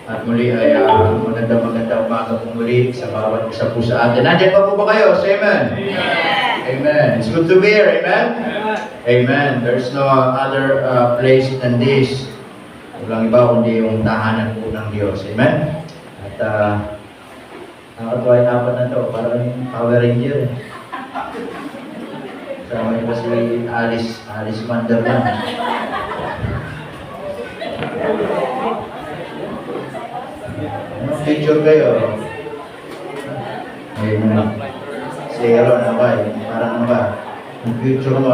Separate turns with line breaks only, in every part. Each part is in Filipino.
At muli ay magandang umaga po muli sa bawat isa po sa atin. Nandiyan pa po ba kayo? Say amen. Amen. It's good to be here. Amen? Amen. There's no other place than this. Walang iba kundi yung tahanan po ng Diyos. Amen? At nakatuwa yung apat na to. Parang yung Power Ranger. Sama niyo pa si Alice Manderman. Anong picture kayo? Amen. Zero na ba? Parang ano ba? Yung picture mo,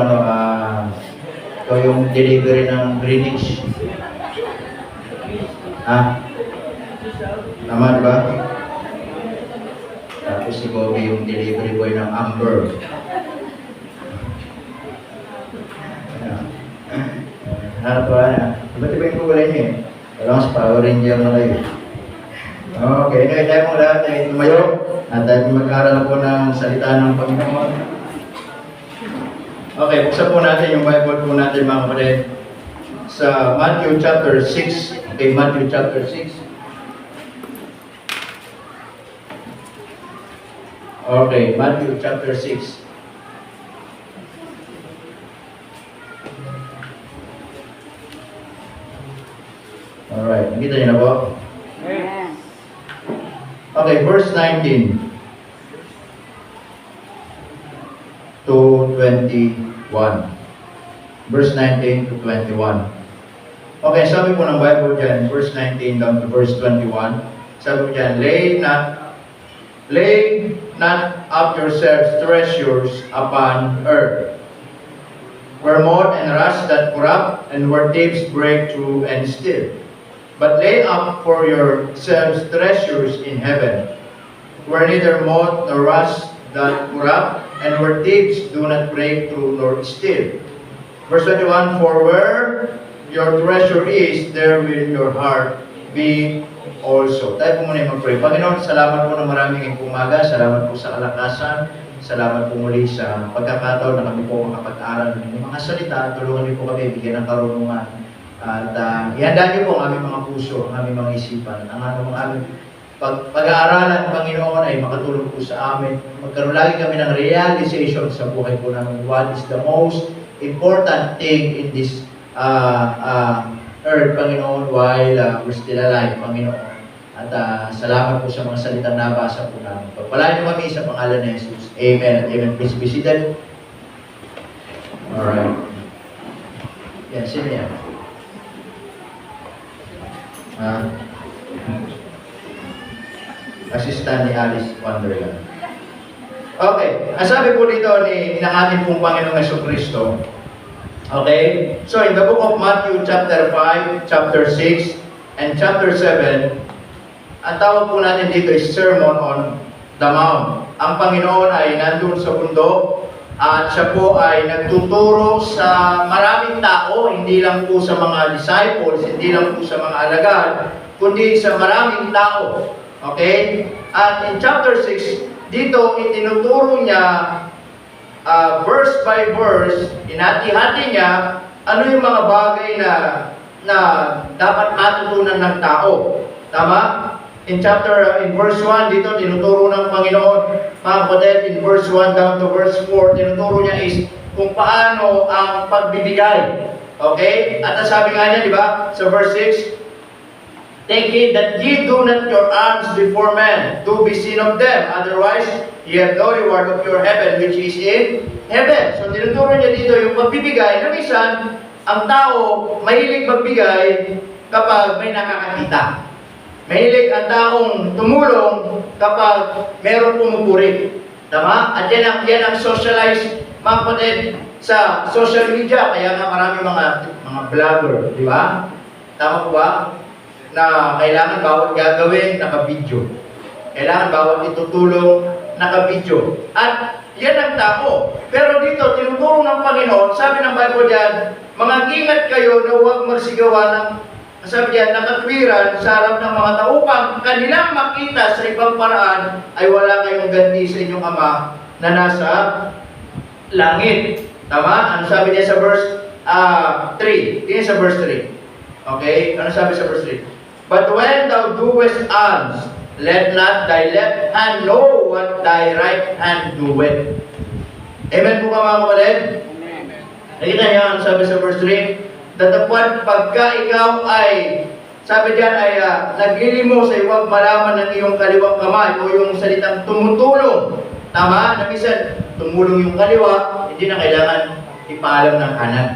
ito yung delivery ng Greenwich. Tama diba? Tapos si Bobby yung delivery boy ng Amber. Nakatuwa na. Iba't iba yung kulay niyo eh. Walang sa Power Ranger na kayo. Okay, ngayon tayo mong lahat ay tumayo at tayo mag-aaral po ng salita ng Panginoon. Okay, buksan po natin yung Bible po natin mga kapatid sa Matthew chapter 6. Okay, Matthew chapter 6. Okay, Matthew chapter 6. Alright, nakita niyo na po? Okay, verse 19 to 21. Verse 19 to 21. Okay, sabi po ng Bible dyan, verse 19 down to verse 21. Sabi po dyan, lay not up yourselves treasures upon earth, where moth and rust that corrupt, and where thieves break through and steal. But lay up for yourselves treasures in heaven, where neither moth nor rust doth corrupt, and where thieves do not break through nor steal. Verse 21, for where your treasure is, there will your heart be also. Tayo po muna yung mag-pray. Panginoon, salamat po na maraming umaga. Salamat po sa kalakasan. Salamat po muli sa pagkakataon na kami po makapag-aral ng mga salita. Tulungan niyo po kami bigyan ng karunungan. At ihanda niyo po ang aming mga puso, ang aming mga isipan. Ang aming pag-aaralan, Panginoon, ay makatulong po sa amin. Magkaroon lagi kami ng realization sa buhay po namin. What is the most important thing in this earth, Panginoon, while we're still alive, Panginoon. At salamat po sa mga salitang nabasa po namin. Pagpalain niyo kami sa pangalan ni Jesus. Amen at amen. Please be seated. Alright. Yan, sino yan? Assistant ni Alice Wonderland. Okay, ang sabi po dito ng ating pong Panginoong Jesucristo. Okay, so in the book of Matthew chapter 5, chapter 6, and chapter 7, ang tawag po natin dito is Sermon on the Mount. Ang Panginoon ay nandun sa bundok at siya po ay nagtuturo sa maraming tao, hindi lang po sa mga disciples, hindi lang po sa mga alagad, kundi sa maraming tao. Okay? At in chapter 6, dito itinuturo niya verse by verse, hinati-hati niya ano yung mga bagay na dapat matutunan ng tao. Tama? In verse 1, dito tinuturo ng Panginoon, mga kapatid, in verse 1 down to verse 4, tinuturo niya is kung paano ang pagbibigay. Okay? At sabi nga niya, di ba, sa verse 6, take heed that ye do not your alms before men, to be seen of them. Otherwise, ye have no reward of your heaven, which is in heaven. So, tinuturo niya dito yung pagbibigay. Na minsan, ang tao, mahilig magbigay kapag may nakakakita. Mahilig ang taong tumulong kapag meron pumupuri. Tama? At yan ang socialize, mga kapatid, sa social media. Kaya nga marami mga vlogger, di ba? Tama po ba? Na kailangan bawat gagawin, naka-video. Kailangan bawat itutulong, naka-video. At yan ang tao. Pero dito, tinuturo ng Panginoon, sabi ng Bible diyan, mga ingat kayo na huwag magsigawa ng, sabi diyan, nakatwiran sa harap ng mga tao upang kanilang makita sa ibang paraan ay wala kayong ganti sa inyong Ama na nasa langit. Tama? Ano sabi niya sa verse 3? Tingnan sa verse 3. Okay? Ano sabi sa verse 3? But when thou doest alms, let not thy left hand know what thy right hand doeth. Amen po ka mga kapatid? Nakita niyo ang sabi sa verse 3? Datapwat pagka ikaw ay, sabi diyan ay naglilimos ay huwag malaman ng iyong kaliwang kamay o yung salitang tumutulong. Tama? Na minsan, tumulong yung kaliwa, hindi na kailangan ipaalam ng kanan.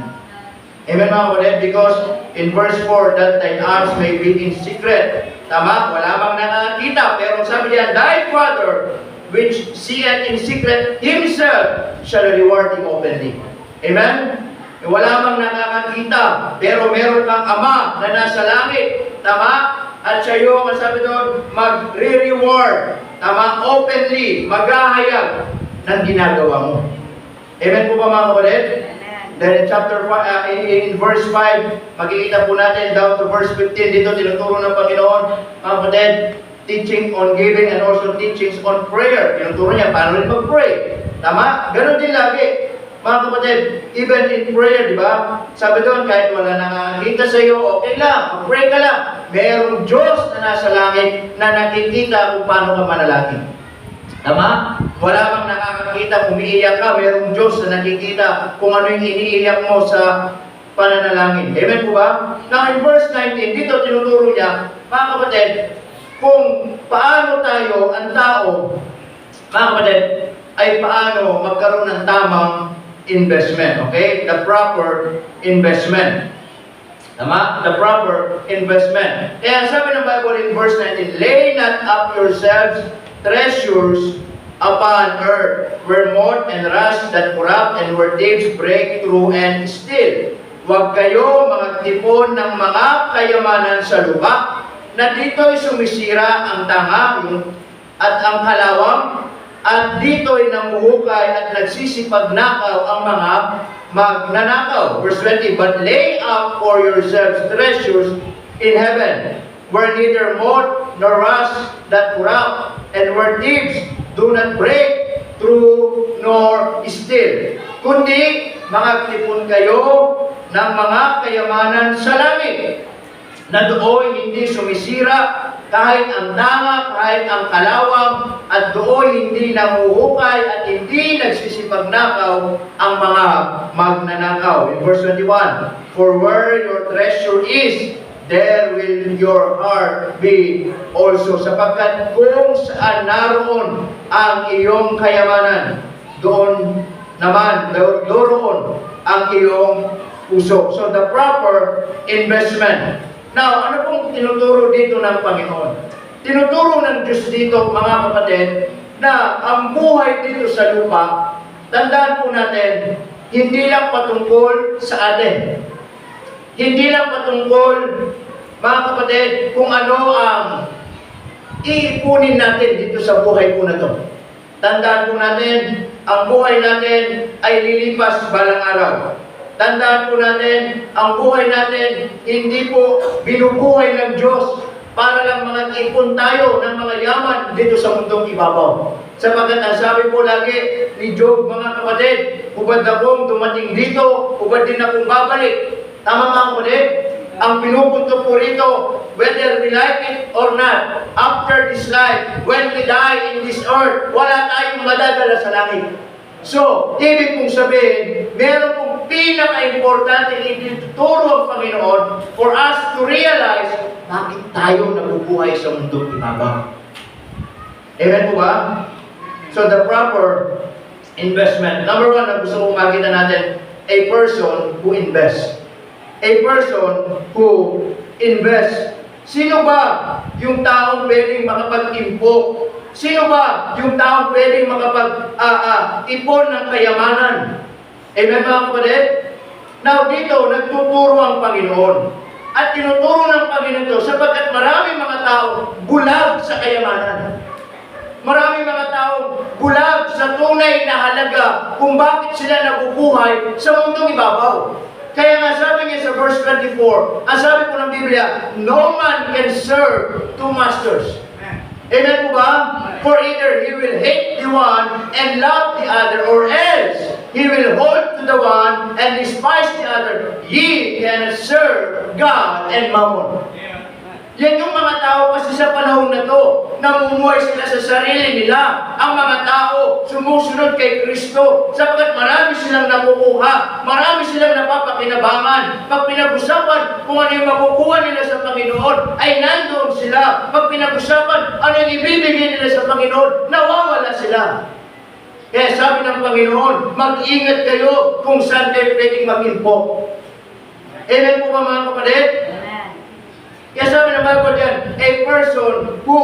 Amen mga kapatid? Because in verse 4, that thine arms may be in secret. Tama? Wala bang nakakita. Pero sabi diyan, thy Father, which seeth in secret, Himself shall reward thee openly. Amen? Wala bang nakakakita. Pero meron kang Ama na nasa langit. Tama? At siya yung, sabi doon, magre-reward. Tama? Openly. Maghahayag ng ginagawa mo. Amen po ba mga kapatid? Then in chapter 5, in verse 5, makikita po natin down to verse 15, dito tinuturo ng Panginoon, mga kapatid, teaching on giving and also teachings on prayer. Tinuturo niya, paano rin mag-pray. Tama? Ganon din lagi. Mga kapatid, even in prayer, di ba? Sabi doon, kahit wala nakakita sa iyo, okay lang, mag-pray ka lang. Merong Diyos na nasa langit na nakikita kung paano ka manalangin. Tama? Wala bang nakakakita, umiiyak ka, merong Diyos na nakikita kung ano yung iniiyak mo sa pananalangin. Amen po ba? Now in verse 19, dito tinuturo niya, mga kapatid, kung paano tayo, ang tao, mga kapatid, ay paano magkaroon ng tamang investment. Okay? The proper investment. Tama? The proper investment. Kaya sabi ng Bible in verse 19, lay not up yourselves treasures upon earth, where moth and rust that corrupt, and where thieves break through and steal. Huwag kayo magtipon ng mga kayamanan sa lupa, na dito'y sumisira ang tanga at ang kalawang, at dito'y namuhukay at nagsisipagnakaw ang mga magnanakaw. Verse 20, but lay up for yourselves treasures in heaven, where neither moth nor rust that corrupt, and where thieves do not break through nor steal. Kundi, magtipon kayo ng mga kayamanan sa langit, na doon hindi sumisira kahit ang tanga, kahit ang kalawang, at doon hindi namuhukay at hindi nagsisipagnakaw ang mga magnanakaw. In verse 21, for where your treasure is, there will your heart be also. Sapagkat kung saan naroon ang iyong kayamanan, doon naman, doon ang iyong puso. So the proper investment. Now, ano pong tinuturo dito ng Panginoon? Tinuturo ng Diyos dito, mga kapatid, na ang buhay dito sa lupa, tandaan po natin, hindi lang patungkol sa atin. Hindi lang patungkol, mga kapatid, kung ano ang iipunin natin dito sa buhay po na ito. Tandaan po natin, ang buhay natin ay lilipas balang araw. Tandaan po natin, ang buhay natin, hindi po binubuhay ng Diyos para lang mga ipon tayo ng mga yaman dito sa mundong ibabaw. Sapagkat ang sabi po lagi ni Job, mga kapatid, hubad akong dumating dito, hubad din akong babalik. Tama mga kapatid? Ang pinupunto po rito, whether we like it or not, after this life, when we die in this earth, wala tayong madadala sa langit. So, ibig kong sabihin, meron pong pinaka-importante ituturo ang Panginoon for us to realize bakit tayo nabubuhay sa mundong ibabaw. Amen po ba? So, the proper investment. Number one, na gusto kong makita natin, a person who invests. A person who invests. Sino ba yung taong pwedeng makapag-impok? Sino ba yung taong pwedeng makapag-ipon ng kayamanan? Amen mga kapatid? Now dito, nagtuturo ang Panginoon. At tinuturo ng Panginoon ito sapagkat marami mga tao bulag sa kayamanan. Marami mga tao bulag sa tunay na halaga kung bakit sila nabubuhay sa mundong ibabaw. Kaya nga sabi niya sa verse 24, ang sabi po ng Biblia, no man can serve two masters. Amen po ba? For either he will hate the one and love the other, or else he will hold to the one and despise the other. Ye cannot serve God and Mammon. Yan yung mga tao kasi sa panahon na to, namumuhay sila sa sarili nila. Ang mga tao sumusunod kay Kristo sapagkat marami silang nakukuha, marami silang napapakinabangan. Pag pinag-usapan kung ano yung makukuha nila sa Panginoon, ay nandoon sila. Pag pinag-usapan ano yung ibibigay nila sa Panginoon, nawawala sila. Kaya sabi ng Panginoon, mag-ingat kayo kung saan kayo pwedeng mag-info. Amen po ba mga kapatid? Kaya sabi ng Bible dyan, a person who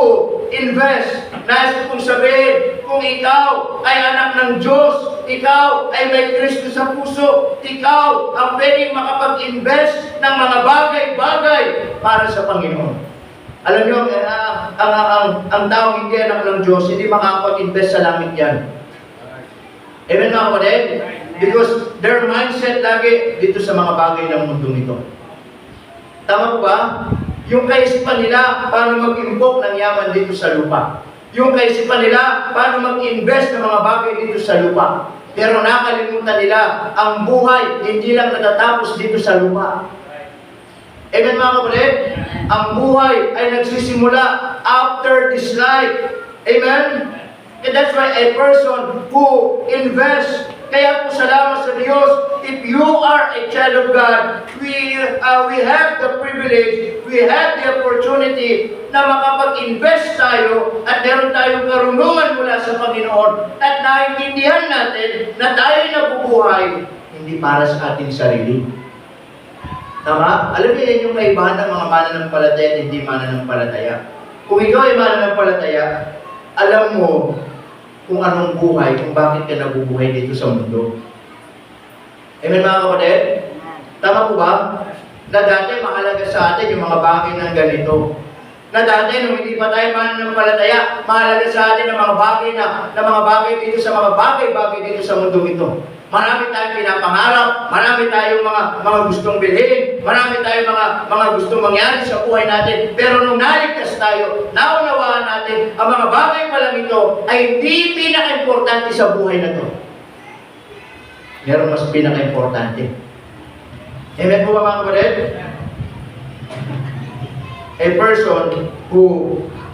invests, nais kong sabihin, kung ikaw ay anak ng Diyos, ikaw ay may Kristo sa puso, ikaw ang pwedeng makapag-invest ng mga bagay-bagay para sa Panginoon. Alam niyo, ang taong hindi anak ng Diyos, hindi makakapag-invest sa langit yan. Amen mga kapatid? Because their mindset lagi dito sa mga bagay ng mundo nito. Tama po ba? Yung kaisipan nila, paano mag-imbok ng yaman dito sa lupa. Yung kaisipan nila, paano mag-invest ng mga bagay dito sa lupa. Pero nakalimutan nila, ang buhay hindi lang natatapos dito sa lupa. Amen mga kapatid? Ang buhay ay nagsisimula after this life. Amen? And that's why a person who invests, kaya po salamat sa Diyos, if you are a child of God, we have the privilege, we have the opportunity na makapag-invest tayo at meron tayong karunungan mula sa Panginoon at naiintindihan natin na tayo nabubuhay hindi para sa ating sarili. Tama? Alam niyo yan yung kaibahan ng mga mananampalataya at hindi mananampalataya. Kung ikaw ay mananampalataya, alam mo kung anong buhay, kung bakit ka nabubuhay dito sa mundo. Amen mga kapatid? Tama po ba? Na dati mahalaga sa atin yung mga bagay ng ganito. Na dati nung hindi pa tayo mananampalataya, mahalaga sa atin ang mga bagay dito sa mga bagay-bagay dito sa mundo ito. Marami tayong pinapangarap, marami tayong mga gustong bilhin, marami tayong mga gustong mangyari sa buhay natin. Pero nung naligtas tayo, naunawaan natin, ang mga bagay pa lang ito ay hindi pinaka-importante sa buhay na ito. Meron mas pinaka-importante. Amen po ba mga kapatid? A person who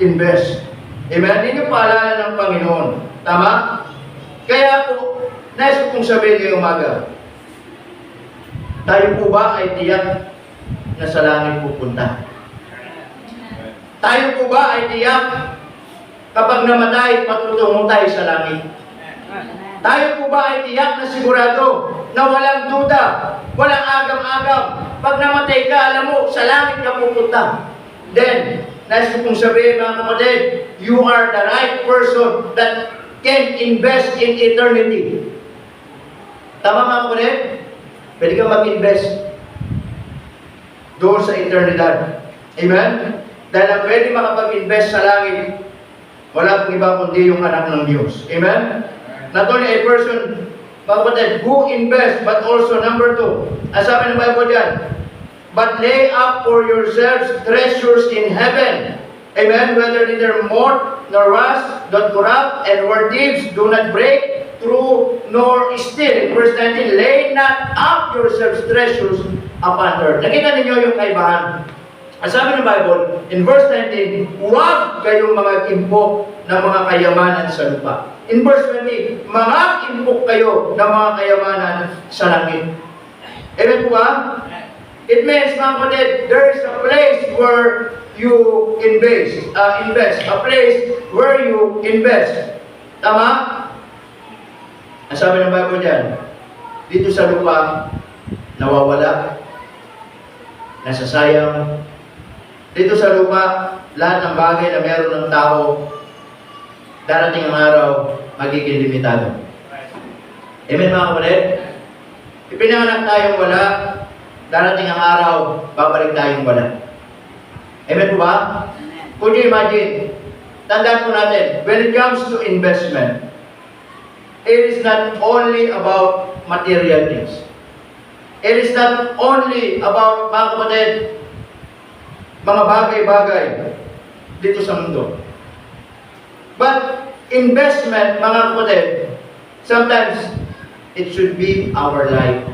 invests. Amen? Yun yung paalala ng Panginoon. Tama? Kaya po, nais ko pong sabihin ngayong umaga, tayo po ba ay tiyak na sa langit pupunta? Tayo po ba ay tiyak kapag namatay, patutungo tayo sa langit? Tayo po ba ay tiyak na sigurado na walang duda, walang agam-agam? Pag namatay ka, alam mo, sa langit ka pupunta. Then, nais ko pong sabihin mga kapatid, you are the right person that can invest in eternity. Tama mga kapatid? Pwede ka mag-invest doon sa eternidad. Amen? Dahil ang pwede makapag-invest sa langit, wala pong iba kundi yung anak ng Diyos. Amen? Not only a person, mga kapatid, who invest, but also number 2. Ang sabi ng Bible dyan, but lay up for yourselves treasures in heaven. Amen? Whether neither moth nor rust doth corrupt, and where thieves do not break through nor steal. Verse 19, lay not up yourselves treasures upon earth. Nakita ninyo yung kaibahan. Ang sabi ng Bible, in verse 19, huwag kayong mga impok ng mga kayamanan sa lupa. In verse 20, mga impok kayo ng mga kayamanan sa langit. Amen po ba? It means, mga kapatid, there is a place where you invest. A place where you invest. Tama? Ang sabi ng Bible dyan, dito sa lupa, nawawala, nasasayang. Dito sa lupa, lahat ng bagay na meron ng tao, darating ang araw, magiging limitado. Amen mga kapatid? Ipinanganak tayong wala, darating ang araw, babalik tayong wala. Amen po ba? Could you imagine? Tandaan po natin, when it comes to investment, it is not only about material things. It is not only about, mga kapatid, mga bagay-bagay dito sa mundo. But investment, mga kapatid, sometimes it should be our life.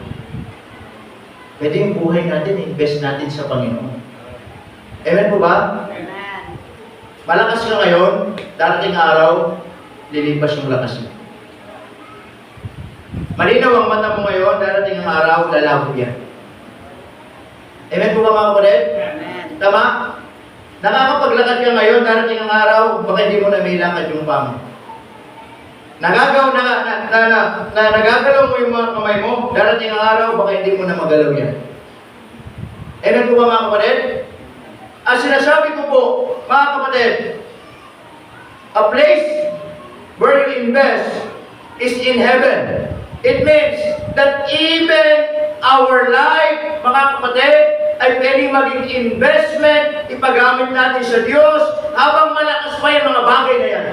Pwede yung buhay natin, invest natin sa Panginoon. Amen po ba?
Amen.
Malakas ka ngayon, darating araw, lilipas yung lakas mo. Malinaw ang mata mo ngayon, darating ang araw, lalabo yan. Amen po ba mga kapatid?
Amen.
Tama? Nakakapaglakad ka ngayon, darating ang araw, baka hindi mo na may lakad yung paa mo. Nagagalaw mo yung mga kamay mo, darating ang araw, baka hindi mo na magalaw yan. Amen po ba mga kapatid? Ang sinasabi ko po, mga kapatid, a place where you invest is in heaven. It means that even our life, mga kapatid, ay pwedeng maging investment, ipagamit natin sa Diyos habang malakas pa yung mga bagay na yan.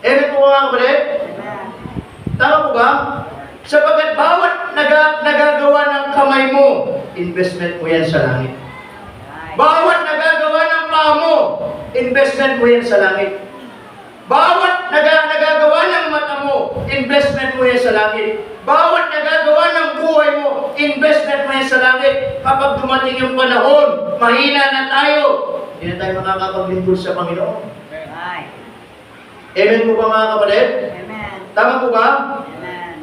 Amen po mga kapatid?
Amen.
Tama po ba? Sapagkat bawat nagagawa ng kamay mo, investment mo yan sa langit. Bawat nagagawa ng paa mo, investment mo yan sa langit. Bawat nagagawa ng mata mo, investment mo yan sa langit. Bawat nagagawa ng buhay mo, investment mo yan sa langit. Kapag dumating yung panahon, mahina na tayo, hindi na tayo makakapaglingkod sa Panginoon. Amen po ba mga kapatid?
Amen.
Tama po ba?
Amen.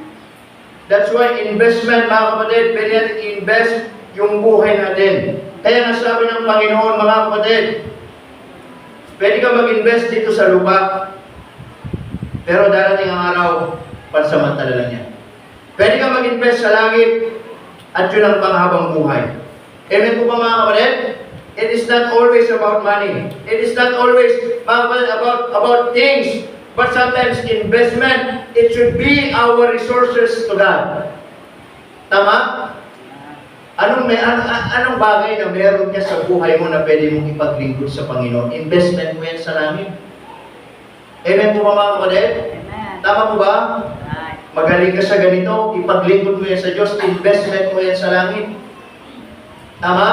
That's why investment mga kapatid, pwede natin i-invest yung buhay natin. Kaya nasabi ng Panginoon mga kapatid, pwede ka mag-invest dito sa lupa, pero darating ang araw, pansamantala lang yan. Pwede ka mag-invest sa langit, at yun ang panghabang buhay. Amen po ba mga kapatid? It is not always about money. It is not always about things. But sometimes investment, it should be our resources to God. Tama? Anong bagay na meron ka sa buhay mo na pwede mong ipaglingkod sa Panginoon? Investment mo yan sa langit. Amen po ba mga kapatid?
Amen.
Tama po ba?
Right.
Magaling ka sa ganito, ipaglingkod mo yan sa Diyos, investment mo yan sa langit. Tama?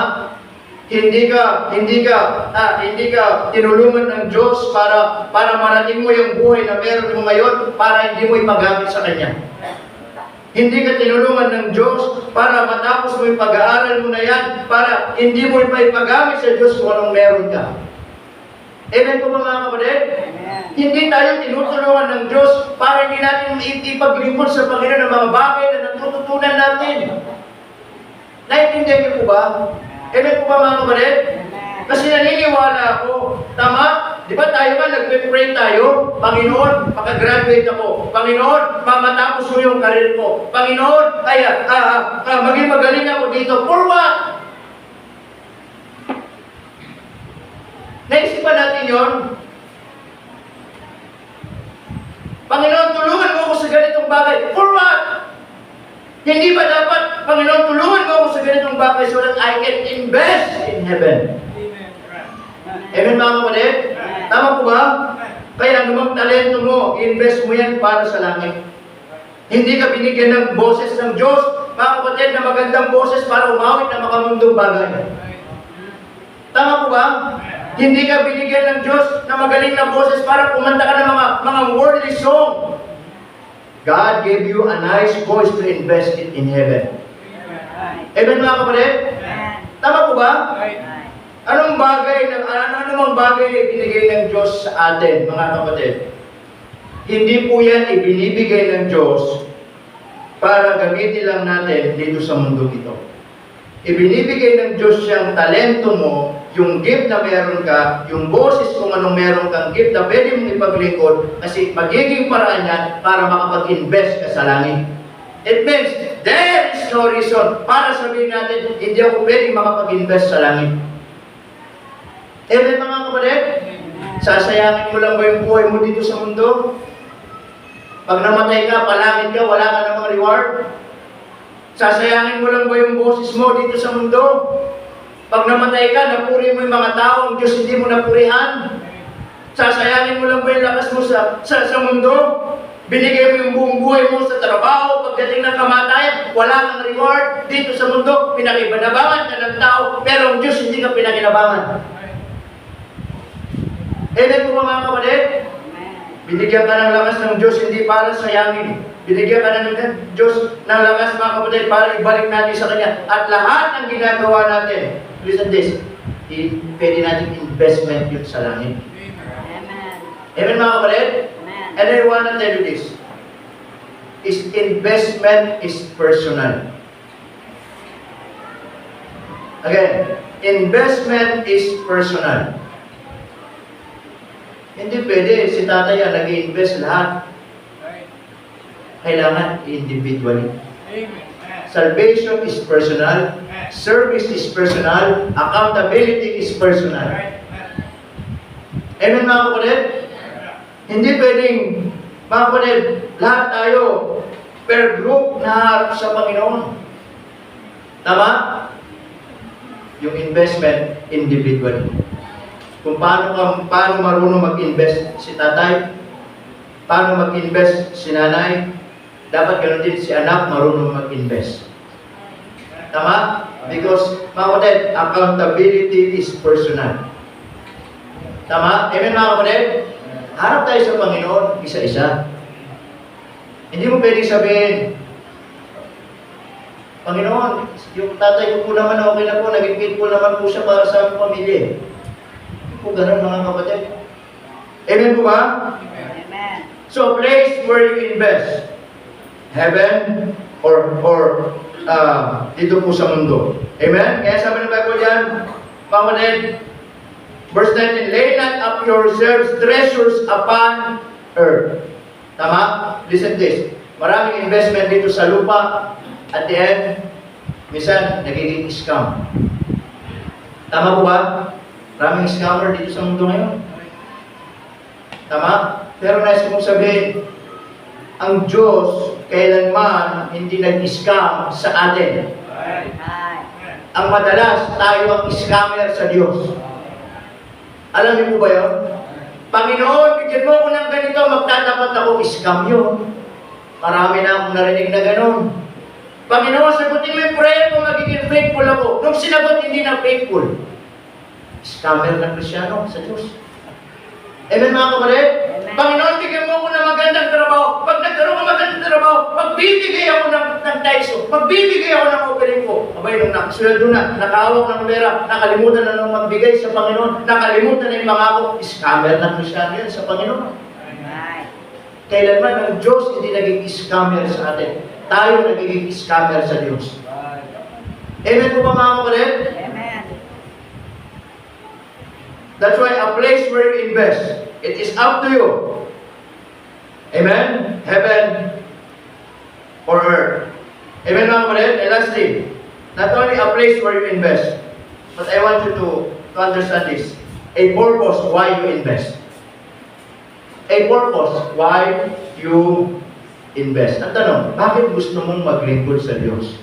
Hindi ka tinulungan ng Diyos para marating mo yung buhay na meron mo ngayon para hindi mo ipagamit sa Kanya. Hindi ka tinulungan ng Diyos para matapos mo yung pag-aaral mo na yan para hindi mo ipagamit sa Diyos kung anong meron ka. Amen po ba mga kapatid?
Amen.
Hindi tayo tinutulungan ng Diyos para hindi natin ipaglingkod sa Panginoon ng mga bagay na natututunan natin. Naintindihan niyo po ba? Amen po ba mga kapatid?
Amen.
Kasi naniniwala ako, tama? Di ba tayo ba, nagpe-pray tayo? Panginoon, makagraduate ako. Panginoon, matapos mo yung karir ko. Panginoon, maging magaling ako dito. For what? Naisipan natin yon. Panginoon, tulungan mo ako sa ganitong bagay. For what? Hindi ba dapat, Panginoon, tulungan mo ako sa ganitong bagay so that I can invest in heaven? Amen mga kapatid? Tama po ba? Kaya anumang talento mo, invest mo yan para sa langit. Hindi ka binigyan ng boses ng Diyos, mga kapatid, na magandang boses para umawit na makamundong bagay. Tama po ba? Hindi ka binigyan ng Diyos na magaling na boses para kumanta ka ng mga worldly song. God gave you a nice voice to invest it in heaven. Amen mga kapatid? Tama po ba? Anong bagay binigay ng Diyos sa atin, mga kapatid? Hindi po yan ibinibigay ng Diyos para gamitin lang natin dito sa mundo ito. Ibinibigay ng Diyos siyang talento mo, yung gift na meron ka, yung boses kung anong meron kang gift na pwede mong ipaglingkod kasi magiging paraan yan para makapag-invest ka sa langit. It means there is no reason para sabihin natin hindi ako pwede makapag-invest sa langit. Amen mga kapatid? Sasayangin mo lang ba yung buhay mo dito sa mundo? Pag namatay ka, palangit ka, wala ka namang reward? Sasayangin mo lang ba yung boses mo dito sa mundo? Pag namatay ka, napuri mo yung mga tao, ang Diyos hindi mo napurihan? Sasayangin mo lang ba yung lakas mo sa mundo? Binigay mo yung buong buhay mo sa trabaho, pagdating ng kamatayan, wala kang reward dito sa mundo, pinakibanabangan ka ng tao, pero ang Diyos hindi ka pinakinabangan. Amen po ba mga kapatid? Binigyan ka ng lakas ng Diyos hindi para sayangin. Binigyan ka ng Diyos ng lakas mga kapatid para ibalik natin sa Kanya. At lahat ng ginagawa natin, listen this, pwede natin investment yun sa langit.
Amen.
Amen mga kapatid?
Amen.
And I wanna tell you this, is investment is personal. Again, investment is personal. Hindi pwede, si tatay ang nag-i-invest lahat. Kailangan individually. Salvation is personal. Service is personal. Accountability is personal. Amen mga kapatid? Hindi pwedeng, mga kapatid, lahat tayo per group na harap sa Panginoon. Tama? Yung investment individually. Kung paano marunong mag-invest si tatay, paano mag-invest si nanay, dapat ganoon din si anak marunong mag-invest. Tama? Because, mga kapatid, accountability is personal. Tama? Amen mga kapatid? Harap tayo sa Panginoon, isa-isa. Hindi mo pwedeng sabihin, Panginoon, yung tatay ko po naman okay na po, naging faithful naman po siya para sa aming pamilya. Hindi po ganun mga kapatid. Amen po ba?
Amen.
So, place where you invest. Heaven or dito po sa mundo. Amen? Kaya sabi ng Bible diyan, mga kapatid, verse 19, lay not up yourselves treasures upon earth. Tama? Listen this. Maraming investment dito sa lupa. At the end, minsan, nagiging scam. Tama po ba? Maraming scammer dito sa mundo ngayon. Tama? Pero nais kong sabihin, ang Diyos, kailanman hindi nag-scam sa atin. Ang madalas, tayo ang scammer sa Diyos. Alam niyo po ba yun? Panginoon, bigyan mo ako ng ganito, magtatapat ako, scam yun. Marami na akong narinig na gano'n. Panginoon, sagutin mo yung prayer ko, magiging faithful ako. Nung sinagot, hindi na faithful. Scammer na Krisyano sa Diyos. Amen mga kapatid? Panginoon, bigyan mo ako ng magandang trabaho. Pag nagkaroon ko magandang trabaho, magbibigay ako ng tithes, magbibigay ako ng offering ko. Abay, nung nakasweldo na, nakahawak ng pera, nakalimutan na nung magbigay sa Panginoon, nakalimutan na yung pangako, scammer na Krisyano yan sa Panginoon. Kailanman ang Diyos hindi naging scammer sa atin. Tayo nagiging scammer sa Diyos. Amen po ba mga kapatid?
Amen.
That's why a place where you invest, it is up to you. Amen? Heaven or earth. Amen mga kapatid? And lastly, not only a place where you invest, but I want you to understand this. A purpose why you invest. A purpose why you invest. Ang tanong, bakit gusto mong maglingkod sa Diyos?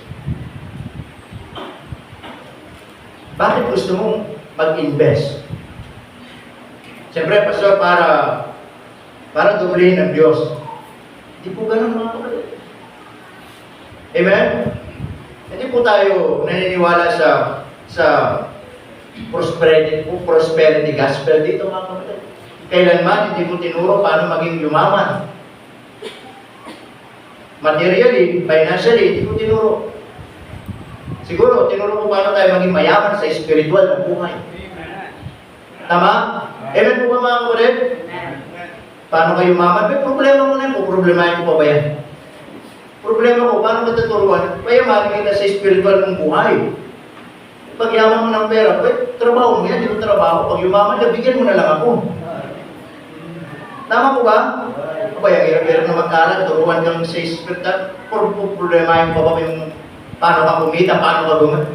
Bakit gusto mong mag-invest? Siyempre, Pastor, para dublihin ng Diyos. Hindi po ganun mga kapatid. Amen? Hindi po tayo naniniwala sa prosperity gospel dito mga kapatid. Kailanman, hindi mo tinuro paano maging yumaman. Materially, financially, hindi ko tinuro. Siguro, tinuro ko paano tayo maging mayaman sa spiritual na buhay. Tama? Amen po ba mga kapatid? Paano kayo yumaman? May problema mo na yun. Problemahin ko pa ba yan? Problema ko, paano matuturuan? Payamanin kita sa spiritual mong buhay. Pag yaman mo ng pera, trabaho mo yan, hindi mo trabaho. Pag yumaman, bigyan mo na lang ako. Tama po ba? Kaya hirap-hirap na magkalat, turuan kang sa spiritual, problemahin pa ba yung paano ka kumita, paano ka gumana?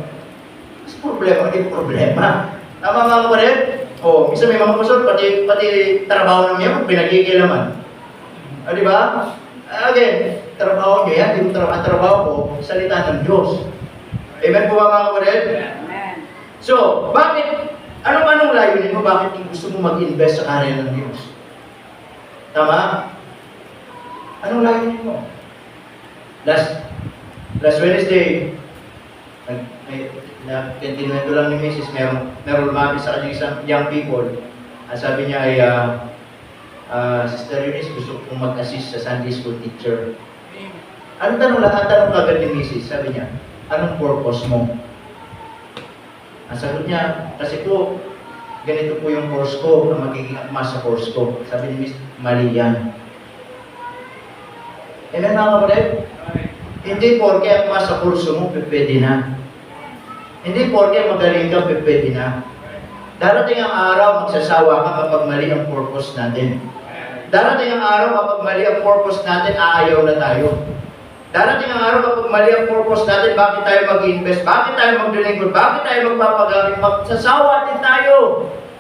Mas problema, hindi problema. Tama mga kapatid? O, minsan may mga pastor, pati trabaho ng niya, pinagigilaman. Di ba? Again, trabaho niya yan, hindi mo trabaho ko, salita ng Diyos. Amen po ba mga kapatid?
Amen.
So, bakit, anong layunin mo, bakit gusto mo mag-invest sa area ng Diyos? Tama? Anong layunin mo? Last Wednesday, na-continuento lang ni Mrs. Meron lumapit sa kanyang isang young people. At sabi niya ay, Sister Eunice, gusto kong mag-assist sa Sunday school teacher. Ang tanong kagad ni Mrs. Sabi niya, anong purpose mo? Ang sagot niya, kasi po, ganito po yung course ko, ang magiging akma sa course ko. Sabi ni Miss, mali yan. Amen mga kapatid? Hindi porke akma sa kurso mo, pwede na. Hindi porke magaling ka, pwede na. Darating ang araw, magsasawa ka kapag mali ang purpose natin. Darating ang araw, kapag mali ang purpose natin, aayaw na tayo. Darating ang araw, kapag mali ang purpose natin, bakit tayo mag-invest? Bakit tayo maglilingkod? Bakit tayo magpapagamit? Magsasawa din tayo.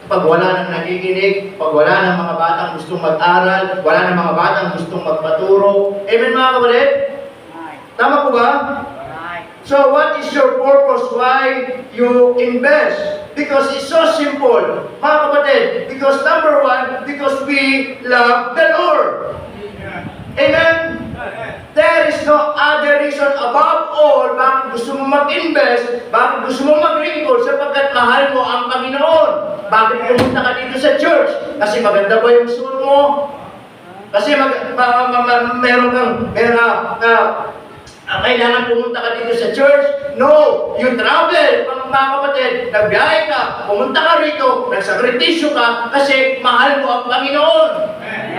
Kapag wala nang nakikinig, pag wala nang mga batang gustong mag-aral, wala nang mga batang gustong magpaturo. Amen mga kapatid?
Right.
Tama po ba?
Right.
So what is your purpose? Why you invest? Because it's so simple. Mga kapatid, because number one, because we love the Lord. Amen? There is no other reason above all bakit gusto mo mag-invest, bakit gusto mo maglingkod sapagkat mahal mo ang Panginoon. Bakit pumunta ka dito sa church? Kasi maganda ba yung suot mo? Kasi meron kang kailangan pumunta ka dito sa church? No! You travel, mga kapatid, nagbiyahe ka, pumunta ka rito, nagsakritisyo ka, kasi mahal mo ang Panginoon.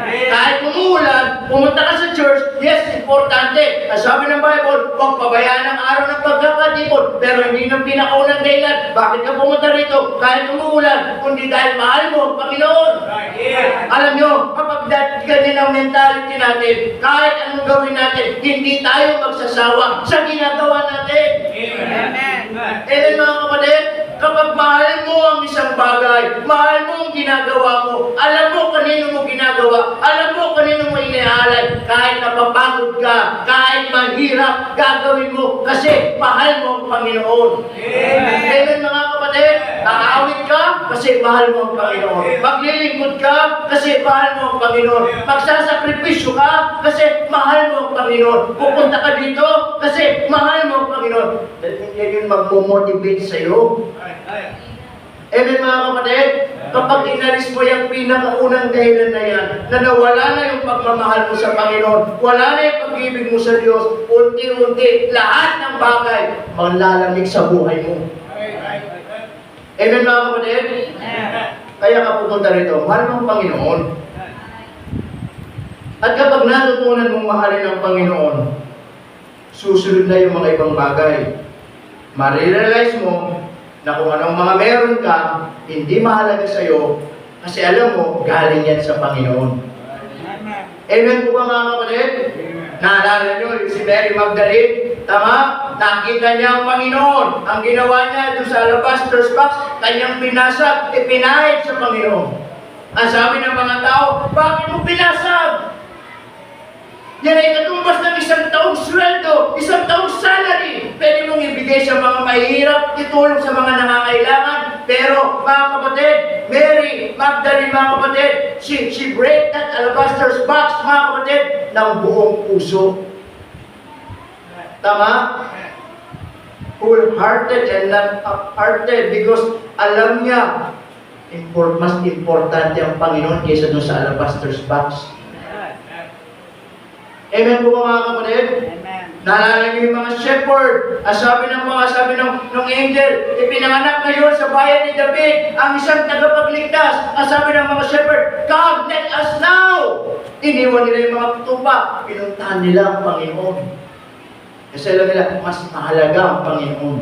Kahit umuulan, pumunta ka sa church, yes, importante. Ang sabi ng Bible, huwag pabayaan ang araw ng pagkakatipon, pero hindi ng pinakaunang dahilan. Bakit ka pumunta rito? Kahit umuulan, kundi dahil mahal mo ang Panginoon. Alam nyo, kapag ganyan ang mentality natin, kahit anong gawin natin, hindi tayo magsasawa sa ginagawa natin.
Amen.
Amen mga kapatid, kapag mahal mo ang isang bagay, mahal mo ang ginagawa mo, alam mo kanino mo ginagawa, alam mo kanino mo iniaalay, kahit napapagod ka, kahit mahirap, gagawin mo kasi mahal mo ang Panginoon.
Amen.
Amen mga kapatid, aawit ka kasi mahal mo ang Panginoon. Maglilingkod ka kasi mahal mo ang Panginoon. Magsasakripisyo ka kasi mahal mo ang Panginoon. Pupunta ka dito kasi mahal mo ang Panginoon. Yan yung magmomotivate sa'yo. Amen mga kapatid, kapag inalis mo yung pinakaunang dahilan na yan, na nawala na yung pagmamahal mo sa Panginoon, wala na yung pag-ibig mo sa Diyos, unti-unti, lahat ng bagay, manlalamig sa buhay mo. Amen mga kapatid? Kaya ka pupunta rito, mahal mo ang Panginoon. At kapag natutunan mong mahalin ang Panginoon, susunod na yung mga ibang bagay. Marirealize mo na kung anong mga meron ka, hindi mahalaga sa'yo, kasi alam mo, galing yan sa Panginoon. Amen po ba mga kapatid? Naalala nyo, si Mary Magdalene, tama? Nakita niya ang Panginoon. Ang ginawa niya doon sa alabaster's box, kanyang pinasag, ipinahid sa Panginoon. Ang sabi ng mga tao, bakit mo pinasag? Yan ay katumbas ng isang taong sweldo, isang taong salary. Pwede mong ibigay sa mga mahihirap, itulong sa mga nangangailangan. Pero, mga kapatid, Mary Magdalene, mga kapatid, she break that alabaster's box, mga kapatid, ng buong puso. Tama? Wholehearted and not half-hearted because alam niya, mas importante ang Panginoon kaysa doon sa alabaster's box. Amen po mga kapatid?
Amen.
Naalala niyo yung mga shepherd. Sabi ng angel, ipinanganak ngayon sa bayan ni David ang isang tagapagligtas. Sabi ng mga shepherd, God, let us now! Iniwan nila yung mga tupa. Pinuntahan nila ang Panginoon. Kasi alam nila, mas mahalaga ang Panginoon.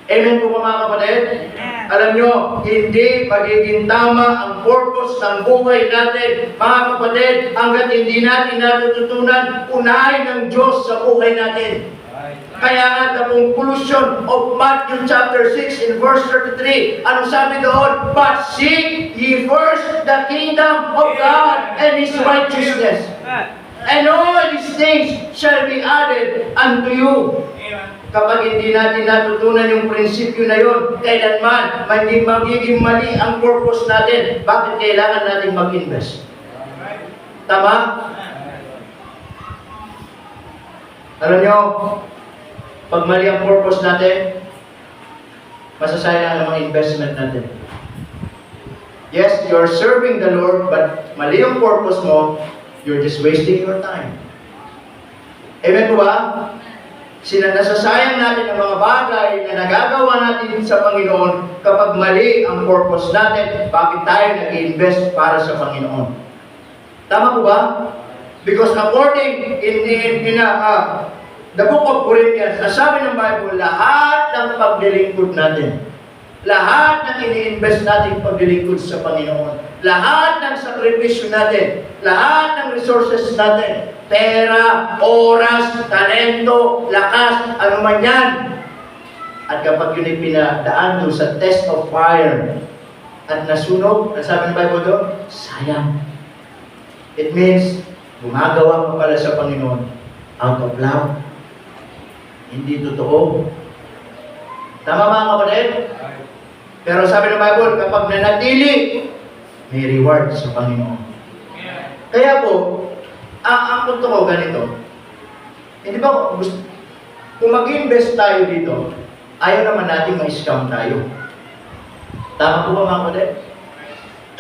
Amen po mga kapatid?
Amen.
Alam nyo, hindi magiging tama ang purpose ng buhay natin. Mga kapatid, hanggat hindi natin natututunan, unahin ng Diyos sa buhay natin. Kaya nga, the conclusion of Matthew chapter 6 in verse 33, anong sabi doon? But seek ye first the kingdom of God and His righteousness. And all these things shall be added unto you. Kapag hindi natin natutunan yung prinsipyo na yun, kailanman magiging mali ang purpose natin. Bakit kailangan natin mag-invest? Tama? Alam nyo, pag mali ang purpose natin, masasayang ang mga investment natin. Yes, you're serving the Lord, but mali ang purpose mo, you're just wasting your time. Amen po ba? Nasasayang natin ang mga bagay na nagagawa natin sa Panginoon kapag mali ang purpose natin, bakit tayo nag-invest para sa Panginoon. Tama po ba? Because according in the book of Corinthians, sabi ng Bible, lahat ng paglilingkod natin, lahat ng ini-invest natin paglilingkod sa Panginoon, lahat ng sakripisyo natin, lahat ng resources natin, pera, oras, talento, lakas, ano man yan. At kapag yun ay pinadaan doon sa test of fire at nasunog, ang sabi ng Bible doon, sayang. It means, gumagawa ka pala sa Panginoon out of love. Hindi totoo. Tama mga kapatid? Pero sabi ng Bible, kapag nanatili, may reward sa Panginoon. Kaya po, ang punto ko ganito, hindi ba, kung mag-invest tayo dito, ayaw naman natin ma-scam tayo. Tama po ba mga kapatid?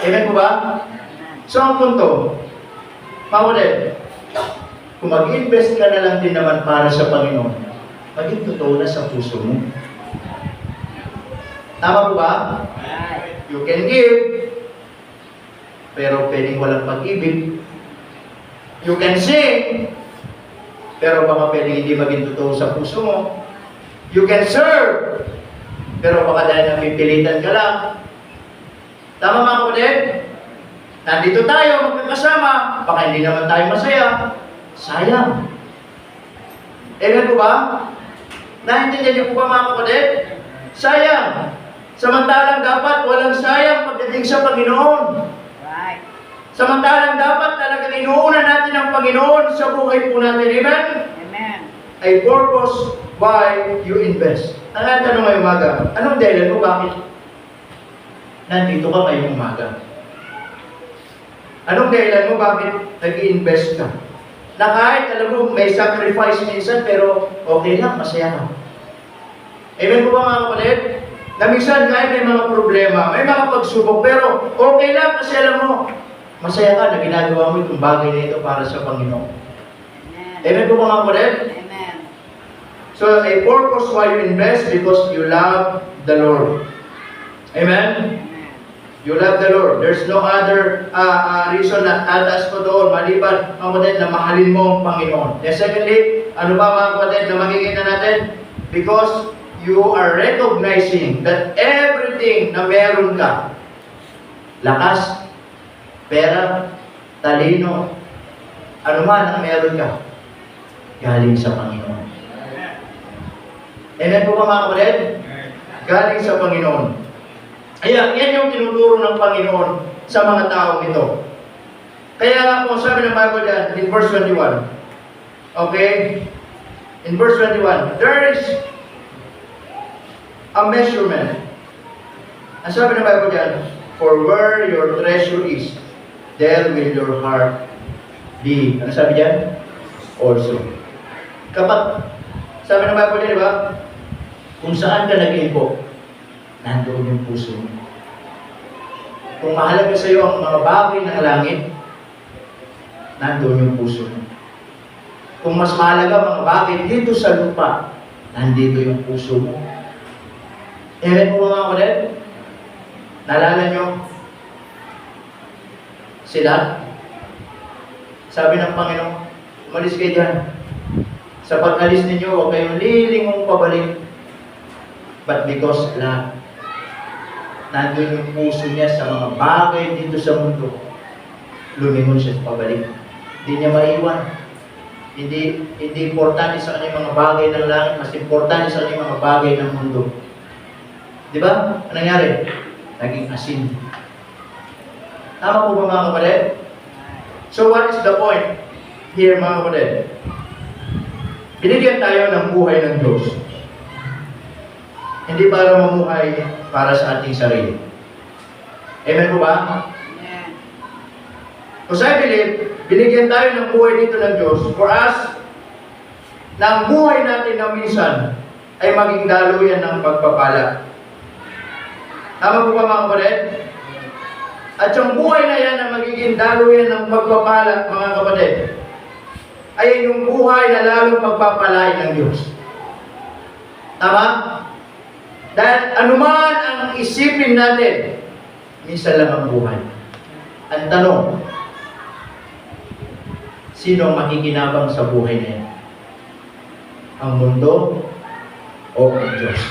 Amen po ba? So ang punto, mga kapatid, kung mag-invest ka na lang din naman para sa Panginoon, maging totoo na sa puso mo. Tama po ba? You can give, pero pwedeng walang pag-ibig. You can sing, pero baka pwedeng hindi maging totoo sa puso mo. You can serve, pero baka dahil napipilitan ka lang. Tama mga kapatid? Nandito tayo magkakasama, baka hindi naman tayo masaya. Sayang. Amen po ba? Naintindihan niyo po ba mga kapatid? Sayang. Samantalang dapat walang sayang pagdating sa Panginoon.
Right.
Samantalang dapat talagang inuuna natin ang Panginoon sa buhay po natin. Amen?
Amen.
A purpose why you invest. Ang tanong ngayong umaga, anong dahilan mo bakit nandito ka ngayong umaga? Anong dahilan mo bakit nag-i-invest ka? Na kahit, alam mo, may sacrifice minsan, pero okay lang, masaya ka. Amen po ba mga kapatid? Na minsan kahit may mga problema, may mga pagsubok, pero okay lang kasi alam mo, masaya ka na ginagawa mo itong bagay na ito para sa Panginoon.
Amen.
Amen po mga kapatid?
Amen.
So, a purpose why you invest because you love the Lord. Amen? You love the Lord. There's no other reason na tatas ko doon, maliban, mga kapatid, na mahalin mo ang Panginoon. And secondly, ano ba mga kapatid na makikita natin? Because you are recognizing that everything na meron ka, lakas, pera, talino, ano man ang meron ka, galing sa Panginoon. Amen po ba mga kapatid? Galing sa Panginoon. Kaya yan yung tinuturo ng Panginoon sa mga taong ito. Kaya nga po sabi ng Bible yan in verse 21. Okay? In verse 21, there is a measurement. Ang sabi ng Bible dyan, for where your treasure is, there will your heart be. Ano sabi dyan? Also. Kapag, sabi ng Bible dyan, di ba? Kung saan ka nag-iimpo, nandoon yung puso mo. Kung mahalaga sa iyo ang mga bagay ng langit, nandoon yung puso mo. Kung mas mahalaga ang mga bagay dito sa lupa, nandito yung puso mo. Amen po mga kapatid? Naalala nyo? Sila? Sabi ng Panginoon, umalis kayo dyan. Sa pag-alis ninyo, huwag kayong lilingong pabalik. But because love, nandun yung puso niya sa mga bagay dito sa mundo, lumingon siya pabalik. Hindi niya maiwan. Hindi importante sa kanya mga bagay ng langit, mas importante sa kanya mga bagay ng mundo. Di ba? Ano nangyari? Naging asin. Tama po ba mga kapatid? So what is the point here mga kapatid? Binigyan tayo ng buhay ng Diyos. Hindi para mamuhay para sa ating sarili. Amen po ba?
Amen.
Because I believe, binigyan tayo ng buhay dito ng Diyos for us na ang buhay natin na minsan ay maging daluyan ng pagpapala. Tama po ba mga kapatid? At yung buhay na yan na magiging daluyan ng pagpapala, mga kapatid, ay yung buhay na lalong pagpapalain ng Diyos. Tama? Dahil anuman ang isipin natin, minsan lang ang buhay. Ang tanong, sino ang makikinabang sa buhay na yan? Ang mundo o ang Diyos?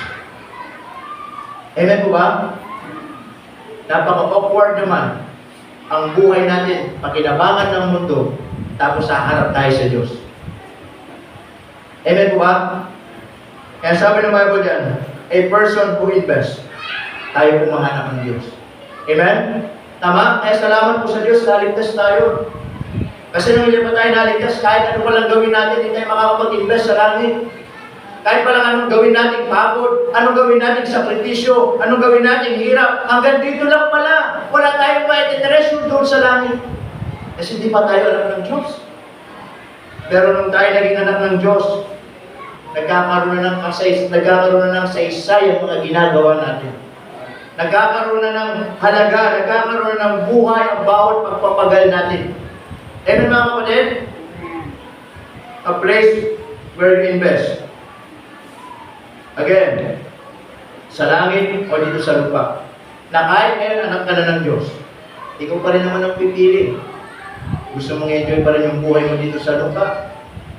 Amen po ba? Napaka-awkward naman ang buhay natin, pakinabangan ng mundo, tapos haharap tayo sa Diyos. Amen po ba? Kaya sabi ng Bible dyan, a person who invests, tayo pumahanap ng Diyos. Amen? Tama? Kaya salamat po sa Diyos, naligtas tayo. Kasi nung hindi pa tayo naligtas, kahit ano palang gawin natin, hindi tayo makakapag-invest sa langit. Kahit palang anong gawin natin pagod, anong gawin natin sakripisyo, anong gawin natin hirap, hanggang dito lang pala. Wala tayong ma-treasure doon sa langit. Kasi hindi pa tayo alam ng Diyos. Pero nung tayo naging anak ng Diyos, nagkakaroon na ng saysay ang mga ginagawa natin. Nagkakaroon na ng halaga, nagkakaroon na ng buhay ang bawat pagpapagal natin. Amen mga kapatid? A place where you invest. Again, sa langit o dito sa lupa. Na kahit ngayon anak ka na ng Diyos, ikaw pa rin naman ang pipili. Gusto mong enjoy pa rin yung buhay mo dito sa lupa.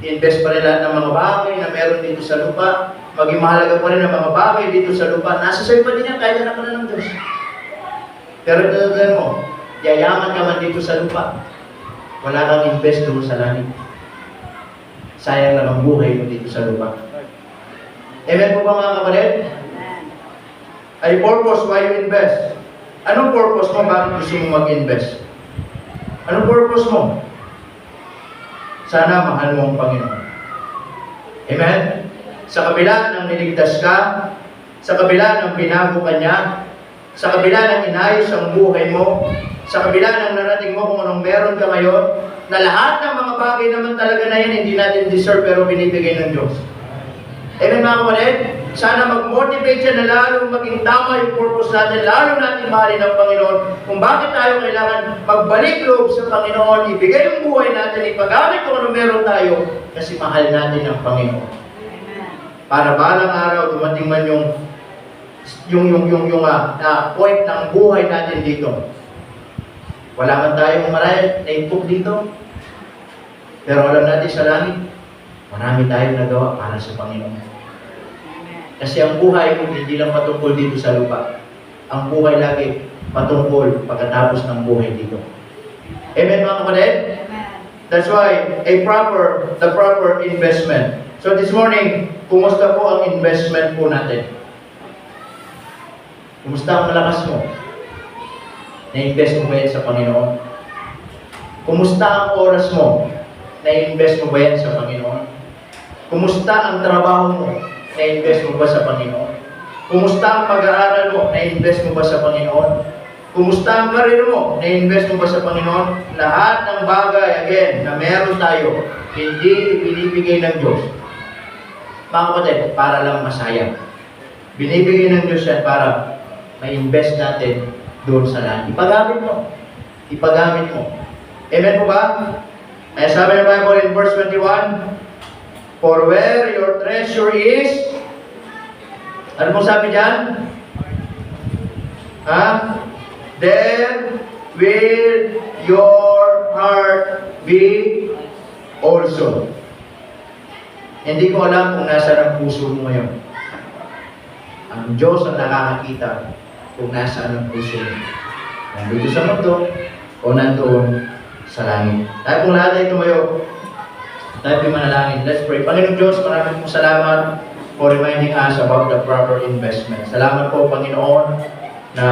I-invest pa rin lahat ng mga bagay na meron dito sa lupa. Maging mahalaga pa rin ang mga bagay dito sa lupa. Nasa sa'yo pa din yan kahit anak ka na ng Diyos. Pero tandaan mo, yayaman ka man dito sa lupa. Wala kang invest doon sa langit. Sayang lang ang buhay mo dito sa lupa. Amen po ba mga kapatid? Ay purpose why you invest. Anong purpose mo? Bakit gusto mo mag-invest? Anong purpose mo? Sana mahal mo ang Panginoon. Amen? Sa kabila ng niligtas ka, sa kabila ng binago ka niya, sa kabila ng inayos ang buhay mo, sa kabila ng narating mo kung anong meron ka ngayon, na lahat ng mga bagay naman talaga na yan, hindi natin deserve pero binibigay ng Diyos. Amen mga kapatid? Sana mag-motivate siya na lalo maging tama yung purpose natin, lalo natin mahalin ang Panginoon. Kung bakit tayo kailangan magbalik loob sa Panginoon, ibigay yung buhay natin, ipagamit kung ano meron tayo, kasi mahal natin ang Panginoon. Para balang araw, dumating man yung point ng buhay natin dito. Wala man tayong marahil na impok dito. Pero alam natin sa langit, marami tayong nagawa para sa Panginoon. Kasi ang buhay mo hindi lang patungkol dito sa lupa. Ang buhay lagi patungkol pagkatapos ng buhay dito. Amen mga kapatid? That's why the proper investment. So this morning, kumusta po ang investment po natin? Kumusta ang malakas mo? Na-invest mo ba yan sa Panginoon? Kumusta ang oras mo? Na-invest mo ba yan sa Panginoon? Kumusta ang trabaho mo? Na-invest mo ba sa Panginoon? Kumusta ang pag-aaral mo? Na-invest mo ba sa Panginoon? Kumusta ang karir mo? Na-invest mo ba sa Panginoon? Lahat ng bagay, again, na meron tayo, hindi binibigay ng Diyos. Mga kapatid, para lang masaya. Binibigay ng Diyos yan para ma-invest natin doon sa langit. Ipagamit mo. Ipagamit mo. Amen po ba? Kaya sabi ng Bible in verse 21, for where your treasure is, ano pong sabi dyan? There will your heart be also. Hindi ko alam kung nasa ang puso mo ngayon. Ang Diyos ang nakakakita kung nasaan ang puso mo. Nandito sa mundo o nandoon sa langit. Tayo kung lahat ay tumayo, tayo po'y manalangin. Let's pray. Panginoon Diyos, maraming pong salamat for reminding us about the proper investment. Salamat po, Panginoon, na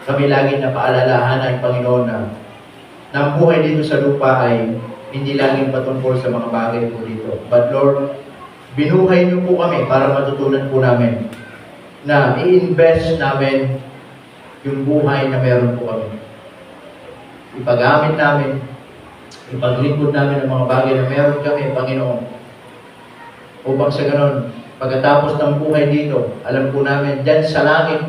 kami lagi na paalalahan ay Panginoon na ang buhay dito sa lupa ay hindi laging patungkol sa mga bagay po dito. But Lord, binuhay niyo po kami para matutunan po namin na i-invest namin yung buhay na meron po kami. Ipagamit namin, ipaglingkod namin ang mga bagay na meron kami, Panginoon. Upang sa ganon, pagkatapos ng buhay dito, alam po namin, dyan sa langit,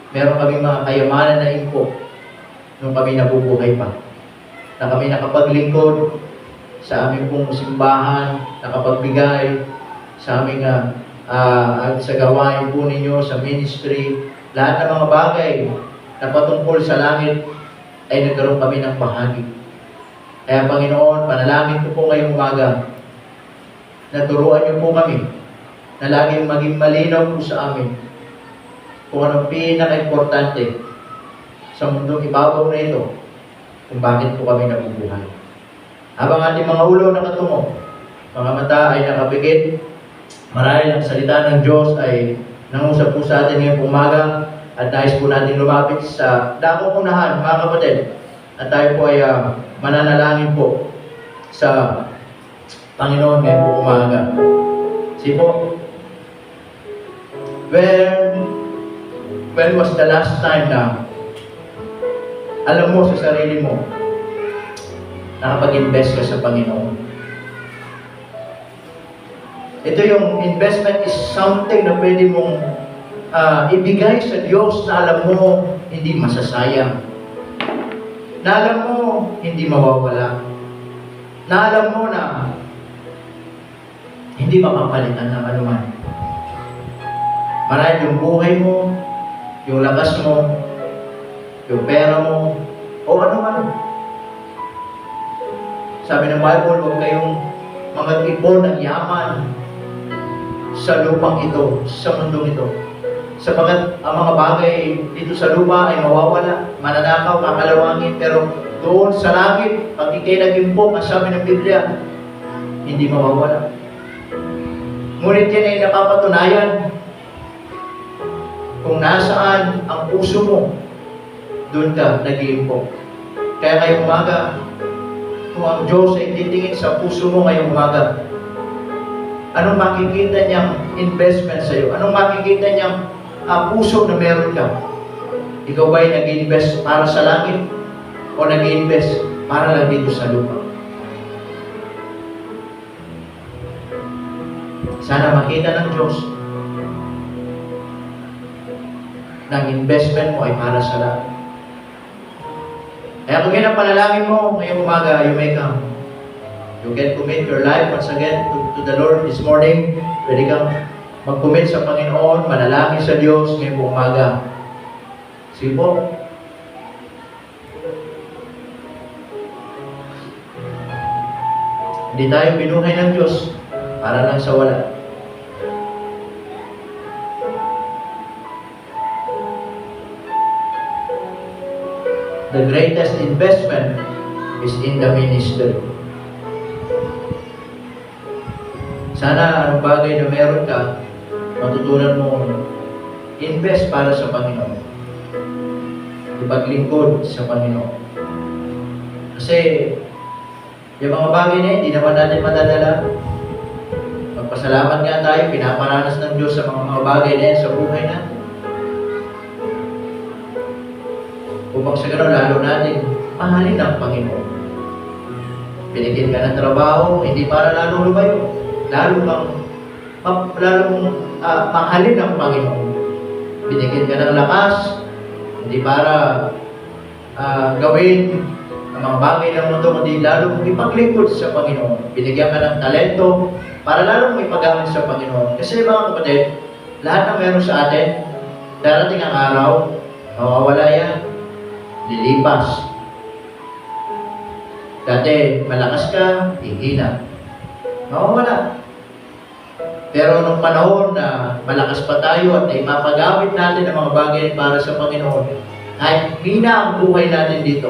meron kami mga kayamanan na info nung kami nabubuhay pa. Na kami nakapaglingkod sa aming pong simbahan, nakapagbigay sa aming at sa gawain po ninyo, sa ministry, lahat ng mga bagay na patungkol sa langit ay nagkaroon kami ng bahagi. Kaya Panginoon, panalangin ko po ngayong umaga na turuan niyo po kami na laging maging malinaw po sa amin kung anong pinaka-importante sa mundong ibabaw na ito, kung bakit po kami nabubuhay. Habang ating mga ulo nakatungo, mga mata ay nakapikit, marahil ang salita ng Diyos ay nangusap po sa atin ngayong umaga at nais po natin lumapit sa dakong unahan, mga kapatid. At tayo po ay mananalangin po sa Panginoon ngayong umaga. Sige po, when was the last time na alam mo sa sarili mo, nakapag-invest ka sa Panginoon? Ito yung investment is something na pwede mong ibigay sa Diyos na alam mo hindi masasayang. Na alam mo hindi mawawala. Na alam mo na hindi mapapalitan ng anuman. Marahil yung buhay mo, yung lakas mo, yung pera mo, o ano man. Sabi ng Bible, huwag kayong mga ipon ng yaman sa lupang ito, sa mundong ito. Sapagat ang mga bagay dito sa lupa ay mawawala, mananakaw, kakalawangin, pero doon sa langit, pag ikay nag-impok, ang sabi ng Biblia, hindi mawawala. Ngunit yan ay napapatunayan kung nasaan ang puso mo, doon ka nag-iimpok. Kaya ngayong umaga, kung ang Diyos ay titingin sa puso mo ngayong umaga, anong makikita niyang investment sa iyo? Anong makikita niyang puso na meron ka? Ikaw ba ay nag-invest para sa langit? O nag-invest para lang dito sa lupa? Sana makita ng Diyos ng investment mo ay para sa langit. Kaya kung yan ang panalangin mo ngayong umaga, you may come. You can commit your life once again to the Lord this morning. Pwede kang mag-commit sa Panginoon, manalangin sa Diyos ngayong umaga. Sige po. Hindi tayo binuhay ng Diyos para lang sa wala. The greatest investment is in the ministry. Sana anong bagay na meron ka, matutunan mo invest para sa Panginoon. Ipaglingkod sa Panginoon. Kasi yung mga bagay na hindi naman natin madadala. Magpasalamat nga tayo, pinaparanas ng Diyos sa mga bagay na yan sa buhay natin. Upang sa gano'n, lalo natin mahalin ang Panginoon. Binigyan ka ng trabaho, hindi para lalo lumayo. Lalo mong mahalin ang Panginoon. Binigyan ka ng lakas, hindi para gawin ang mga bagay ng mundo, kundi lalo mong ipaglingkod sa Panginoon. Binigyan ka ng talento, para lalo mong ipagamit sa Panginoon. Kasi mga kapatid, lahat ng meron sa atin, darating ang araw, mawawala yan. Lilipas. Dati, malakas ka, hihina. Mawawala. Pero nung panahon na malakas pa tayo at ay mapagamit natin ang mga bagay para sa Panginoon, kahit hina ang buhay natin dito,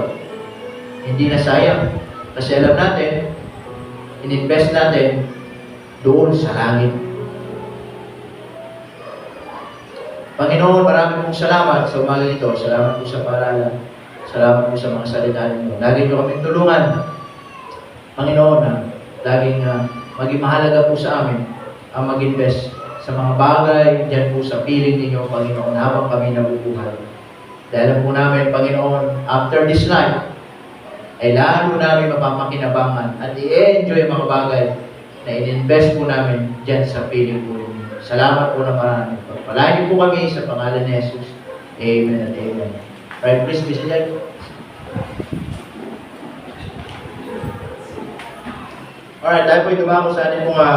hindi na sayang. Kasi alam natin, in-invest natin doon sa langit. Panginoon, marami pong salamat sa umaga ito. Salamat po sa paaralan. Salamat po sa mga salita ninyo. Lagi nyo kaming tulungan, Panginoon, na laging maging mahalaga po sa amin ang mag-invest sa mga bagay dyan po sa piling ninyo, Panginoon, habang kami nabubuhay. Dahil po namin, Panginoon, after this life, ay lalo namin mapapakinabangan at i-enjoy mga bagay na in-invest po namin dyan sa piling po ninyo. Salamat po na marami. Pagpalain po kami sa pangalan ni Jesus. Amen and amen. Right, please be seated. Alright, tayo po dumako sa ating mga